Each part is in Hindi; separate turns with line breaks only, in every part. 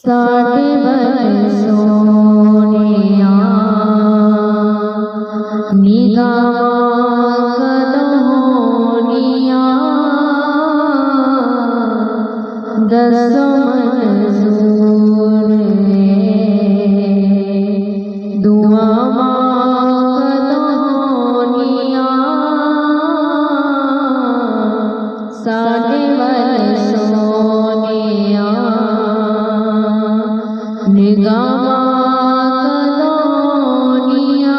साढ़े बरसोनिया निगाह कदमोनिया दसों मंजूर दुआ कदमोनिया साढ़े बरसोनिया निगाह कदमोनिया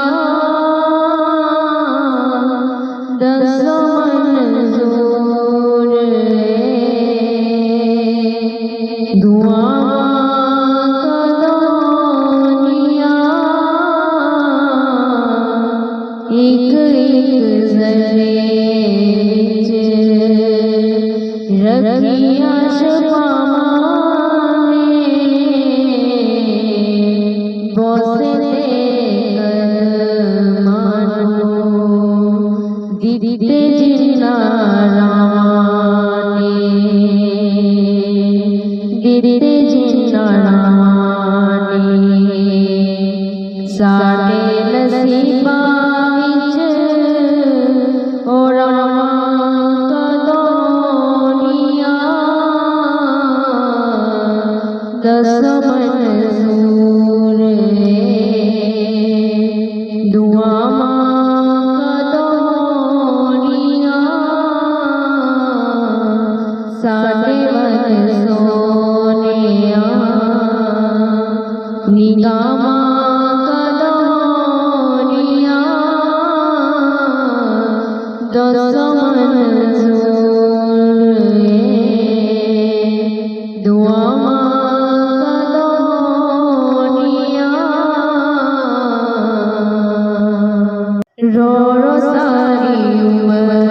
दसों मंजूर दुआ कदमोनिया एक एक जरे रखिया शफाने बोसे कदमानो दीदे जिन्ना राने दीदे जिन्ना राने साढ़े नसीबा विच ओरा दसों मंजूर दुआ कदमोनिया साढ़े बरसोनिया निगाह कदमोनिया दसों मंजूर दुआ रो सारी उम्र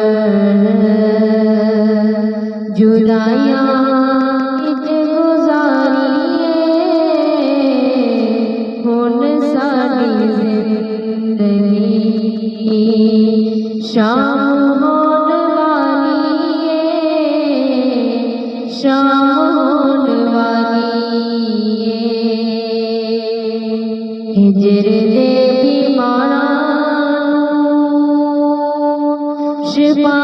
जुदाइयां कित गुजारिए हुन सारी जिंदगी शाम होने वाली है शाम होने वाली है हिजर दे बीमारा शिफा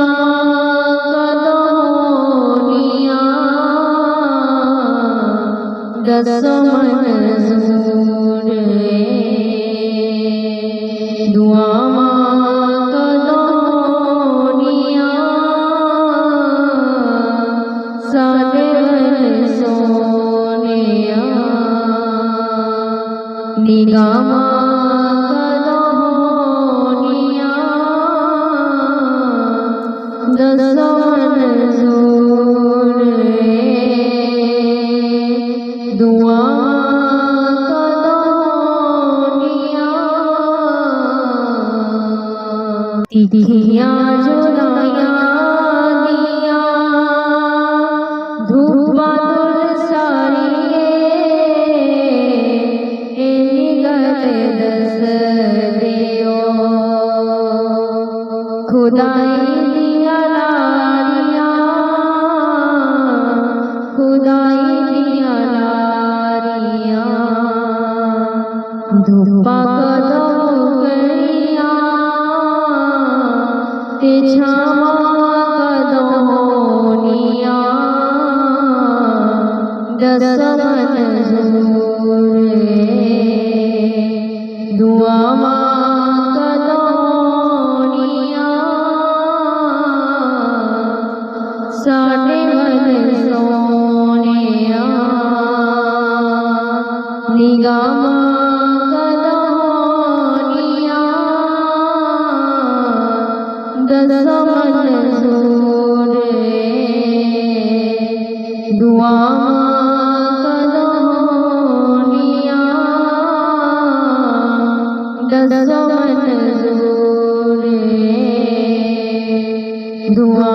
कदमोनिया दसों मंजूर दुआ कदमोनिया साढ़े बरसोनिया निगाह दसों मंजूर दुआ कदमोनिया तिथियां जुदाइयां दिया धूप बादल सारी निगत दस दियो खुदाई खुदाई दिया लारिया धूपा कदम करिया ते छावा कदमोनिया दसों मंजूर दुआ कदमोनिया साढ़े बरसोनिया निगाह कदमोनिया दसों मंजूर दुआ कदमोनिया दसों मंजूर दुआ